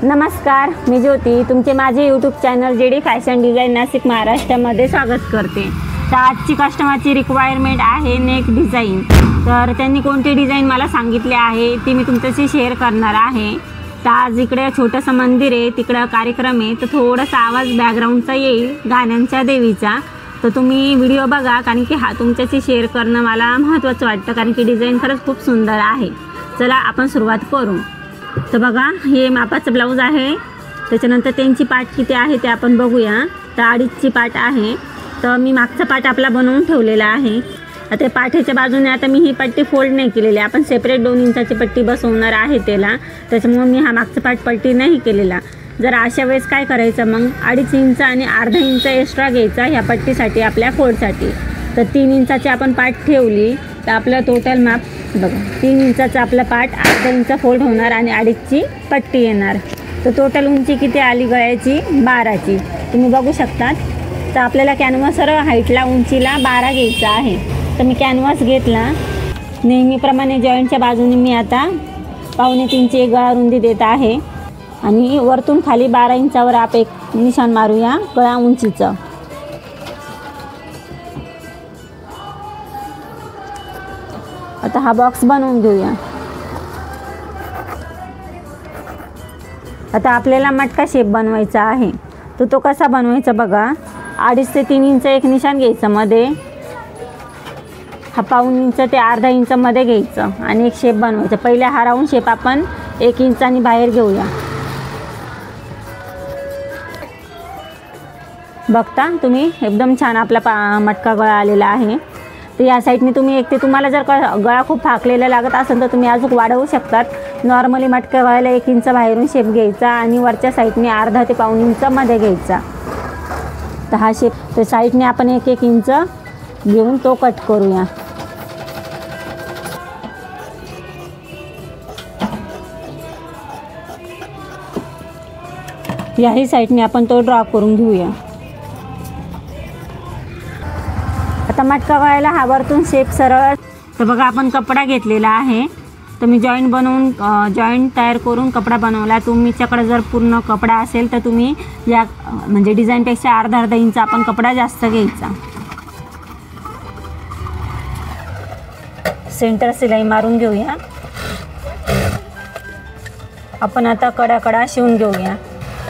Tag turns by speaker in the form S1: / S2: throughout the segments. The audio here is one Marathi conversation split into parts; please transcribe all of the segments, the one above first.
S1: नमस्कार, मी ज्योती तुमचे माझे YouTube channel JD fashion design Nashik महाराष्ट्रामध्ये स्वागत करते। तर आजची कस्टमरची रिक्वायरमेंट आहे नेक डिझाइन। तर त्यांनी कोणती डिझाइन मला सांगितले आहे ती मी तुमच्याशी शेअर करणार आहे। तर आज इकडे छोटंसं मंदिर आहे, तिकडं कार्यक्रम आहे, तर थोडासा आवाज बॅकग्राऊंडचा येईल गाण्यांच्या देवीचा। तर तुम्ही व्हिडिओ बघा, कारण की हा तुमच्याशी शेअर करणं मला महत्त्वाचं वाटतं, कारण की डिझाइन खरंच खूप सुंदर आहे। चला आपण सुरुवात करू। तर बघा, हे मापाचं ब्लाऊज आहे, त्याच्यानंतर त्यांची पाट किती आहे ते आपण बघूया। तर 2.5ची पाट आहे। तर मी मागचा पाट आपला बनवून ठेवलेला आहे। आता पाठीच्या बाजूने आता मी ही पट्टी फोल्ड नाही केलेली, आपण सेपरेट 2 इंचाची पट्टी बसवणार आहे त्याला, त्याच्यामुळे मी हा मागचा पाट पट्टी नाही केलेला। जर अशा वेळेस काय करायचं, मग 2.5 इंच आणि अर्धा इंच एक्स्ट्रा घ्यायचा ह्या पट्टीसाठी, आपल्या फोल्डसाठी। तर 3 इंचाची आपण पाट ठेवली तर आपलं टोटल माप बघा, 3 इंचाचा आपला पाट, अर्धा इंच फोल्ड होणार आणि 2.5ची पट्टी येणार। तर टोटल उंची किती आली गळ्याची? 12ची तुम्ही बघू शकतात। तर आपल्याला कॅनव्हासवर हाईटला उंचीला 12 घ्यायचा आहे। तर मी कॅनव्हास घेतला, नेहमीप्रमाणे जॉईंटच्या बाजूने मी आता 2.25 एक गळा रुंदी देत आहे आणि वरतून खाली 12 इंचावर आप एक निशाण मारूया गळा उंचीचं। आता हा बॉक्स बनवून घेऊया। आता आपल्याला मटका शेप बनवायचा आहे, तर तो कसा बनवायचा बघा। 2.5 ते 3 इंच एक निशाण घ्यायचं मध्ये, हा 1.5 इंच ते अर्धा इंच मध्ये घ्यायचं आणि एक शेप बनवायचा। पहिले हा राऊंड शेप आपण 1 इंचानी बाहेर घेऊया। बघता तुम्ही, एकदम छान आपला मटका गळा आलेला आहे। तर या साईडने तुम्ही एक ते तुम्हाला जर गळा खूप फाकलेला लागत असेल तर तुम्ही अजून वाढवू शकतात। नॉर्मली मटका गळ्याला 1 इंच बाहेरून शेप घ्यायचा आणि वरच्या साईडने अर्धा ते 1.5 इंच मध्ये घ्यायचा। तर हा शेप, तर साईडने आपण 1-1 इंच घेऊन तो कट करूया। याही साईडने आपण तो ड्रॉ करून घेऊया। आता मटका गळ्याला हा वरतून शेप सरळ, तर बघा आपण कपडा घेतलेला आहे। तर मी जॉईंट तयार करून कपडा बनवला। तुमच्याकडे जर पूर्ण कपडा असेल तर तुम्ही या म्हणजे डिझाईनपेक्षा अर्धा इंच आपण कपडा जास्त घ्यायचा। सेंटर सिलाई मारून घेऊया। आपण आता कडा शिवून घेऊया।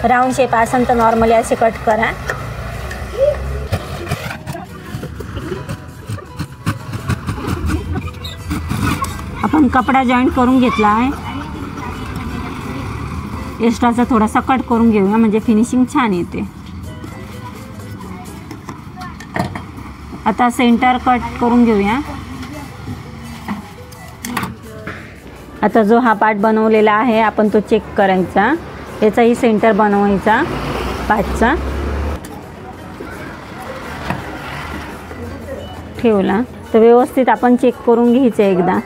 S1: राऊंड शेप असेल तर नॉर्मली असे कट करा। आपण कपडा जॉईंट करून घेतला आहे, एक्स्ट्राचा थोडासा कट करून घेऊया म्हणजे फिनिशिंग छान येते। आता सेंटर कट करून घेऊया। आता जो हा पार्ट बनवलेला आहे आपण तो चेक करायचा, याचाही सेंटर बनवायचा पार्टचा। ठेवला तर व्यवस्थित आपण चेक करून घ्यायचं एकदा।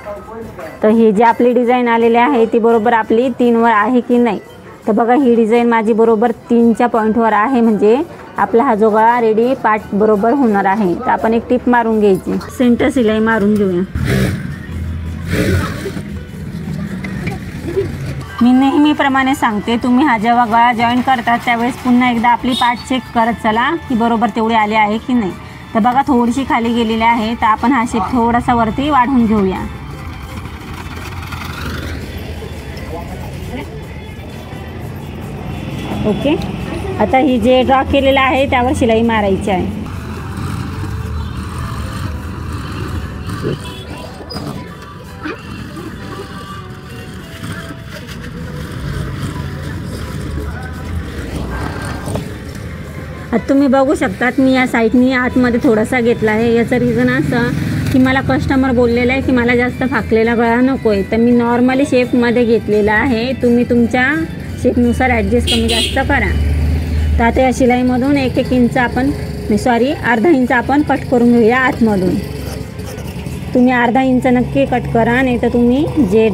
S1: तर ही जी आपली डिझाईन आलेली आहे ती बरोबर आपली 3 वर आहे की नाही। तर बघा, ही डिझाईन माझी बरोबर 3च्या पॉईंटवर आहे, म्हणजे आपला हा जो गळा रेडी पार्ट बरोबर होणार आहे। तर आपण एक टिप मारून घ्यायची, सेंटर सिलाई मारून घेऊया। मी नेहमीप्रमाणे सांगते, तुम्ही हा जेव्हा गळा जॉईन करतात त्यावेळेस पुन्हा एकदा आपली पार्ट चेक करत चला की बरोबर तेवढी आली आहे की नाही। तर बघा, थोडीशी खाली गेलेली आहे, तर आपण हा शेप थोडासा वरती वाढवून घेऊया। ओके, आता ही जे ड्रॉ केलेलं आहे त्यावर शिलाई मारायची आहे। आता तुम्ही बघू शकतात, मी या साईडनी आतमध्ये थोडासा घेतला आहे। याचं रिझन असं की मला कस्टमर बोललेलं आहे की मला जास्त फाकलेला गळा नको आहे, तर मी नॉर्मली शेपमध्ये घेतलेला आहे। तुम्ही तुमच्या शेपनुसार ॲडजस्ट कमी जास्त करा। तर आता या शिलाईमधून 1-1 इंच आपण अर्धा इंच आपण कट करून घेऊया आतमधून। तुम्ही अर्धा इंच नक्की कट करा, नाही तर तुम्ही जे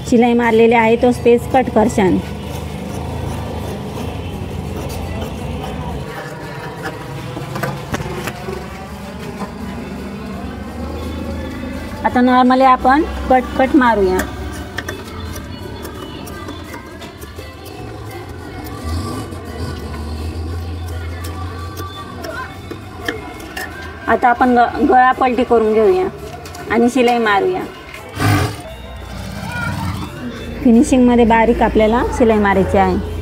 S1: शिलाई मारलेले आहे तो स्पेस कट करशाल। आता नॉर्मली आपण कट मारूया। आता आपण गळा पलटी करून घेऊया आणि शिलाई मारूया. फिनिशिंगमध्ये बारीक आपल्याला शिलाई मारायची आहे.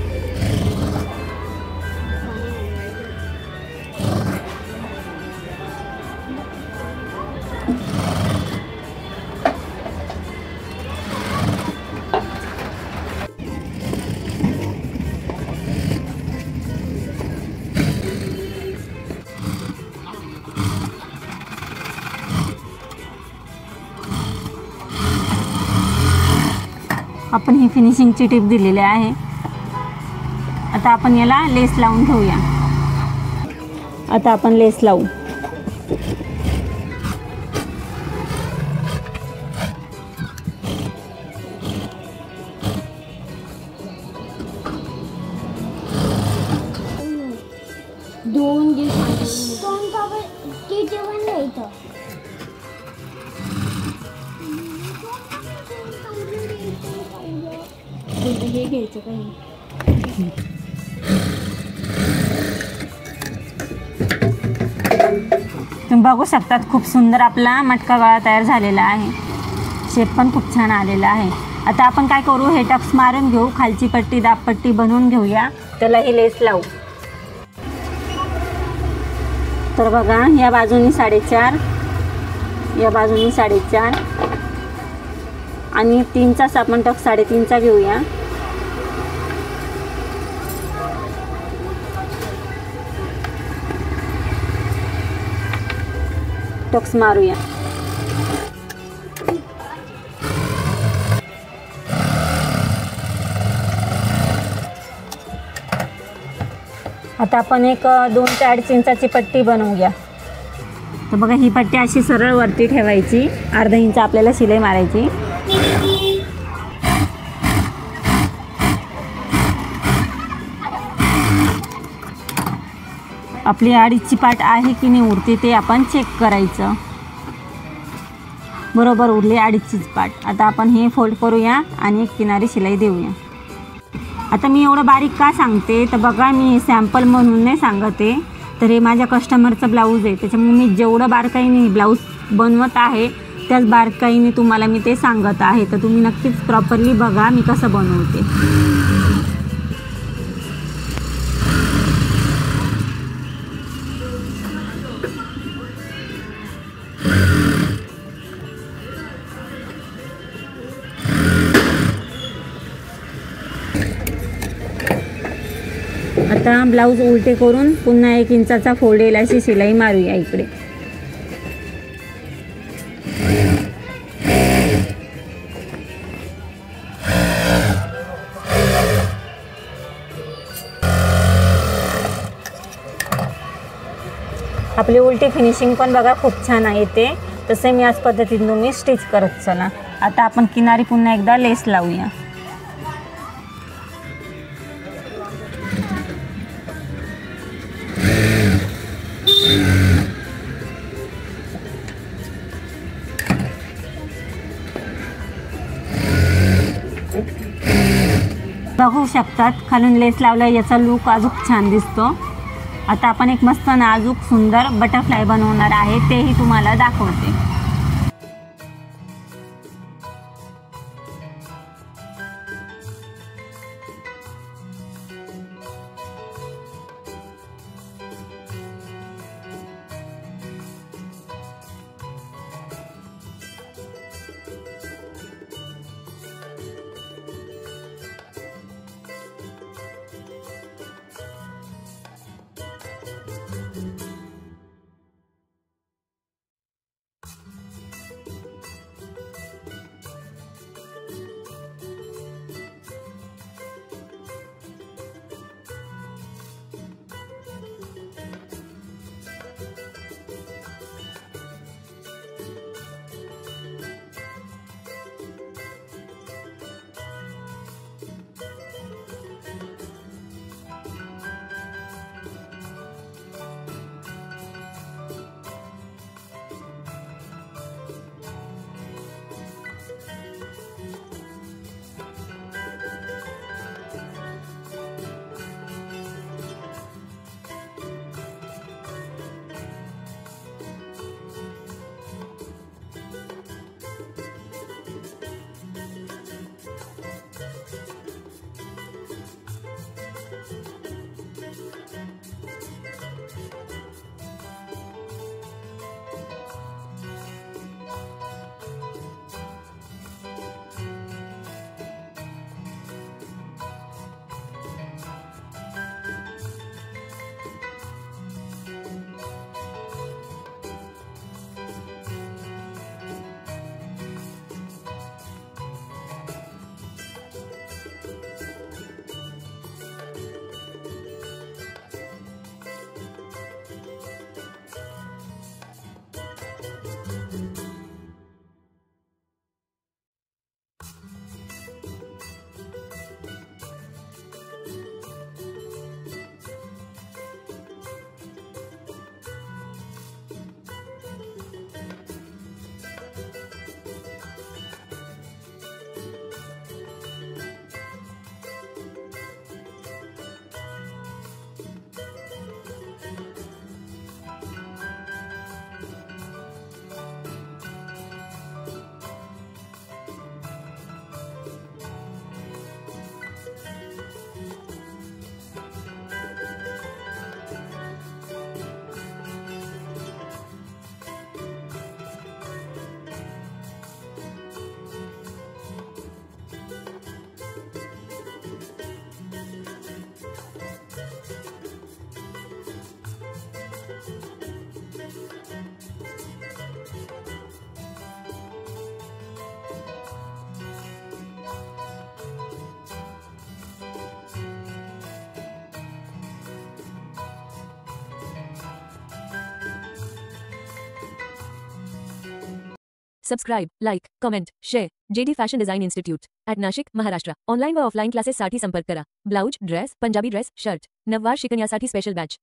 S1: आपण ही फिनिशिंगची टिप दिलेली आहे. आता आपण याला लेस लावून घेऊया. आता आपण लेस लावू.
S2: दोन दिवस जेवण द्यायचं. हे घ्यायचं काही
S1: तुम्ही बघू शकतात खूप सुंदर आपला मटका गळा तयार झालेला आहे. शेप पण खूप छान आलेला आहे. आता आपण काय करू, हे टक्स मारून घेऊ. खालची पट्टी दाबपट्टी बनवून घेऊया. त्याला हे लेस लावू. तर बघा, या बाजूनी 4.5, या बाजूनी 4.5 आणि 3चाच आपण टक्स 3.5चा घेऊया. टक्स मारूया. आता आपण एक 2 ते 2.5 इंचाची पट्टी बनवूया. तर बघा, ही पट्टी अशी सरळ वरती ठेवायची. अर्धा इंच आपल्याला शिलाई मारायची. आपली 2.5ची पाट आहे की नाही उरते ते आपण चेक करायचं. बरोबर उरली 2.5चीच पाट. आता आपण हे फोल्ड करूया आणि एक किनारी शिलाई देऊया. आता मी एवढं बारीक का सांगते तर बघा, मी सॅम्पल म्हणून नाही सांगते. तर हे माझ्या कस्टमरचं ब्लाऊज आहे, त्याच्यामुळे मी जेवढं बारकाईने ब्लाऊज बनवत आहे त्याच बारकाईने तुम्हाला मी ते सांगत आहे. तर तुम्ही नक्कीच प्रॉपरली बघा मी कसं बनवते. आता ब्लाऊज उलटे करून पुन्हा 1 इंचाचा फोल्डेल अशी शिलाई मारूया इकडे. आपली उलटी फिनिशिंग पण बघा खूप छान येते. तसे मी याच पद्धतीने तुम्ही स्टिच करत चला. आता आपण किनारी पुन्हा एकदा लेस लावूया. बघू शकतात खालून लेस लावला, याचा लुक अजून छान दिसतो. आता आपण एक मस्त नाजूक सुंदर बटरफ्लाय बनवणार आहे, तेही तुम्हाला दाखवते.
S3: Subscribe, like, comment, share. JD fashion design institute at Nashik, Maharashtra. Online व ऑफलाईन क्लासेससाठी संपर्क करा. Blouse, dress, Punjabi dress, shirt, नववार शिकण्यासाठी स्पेशल बॅच.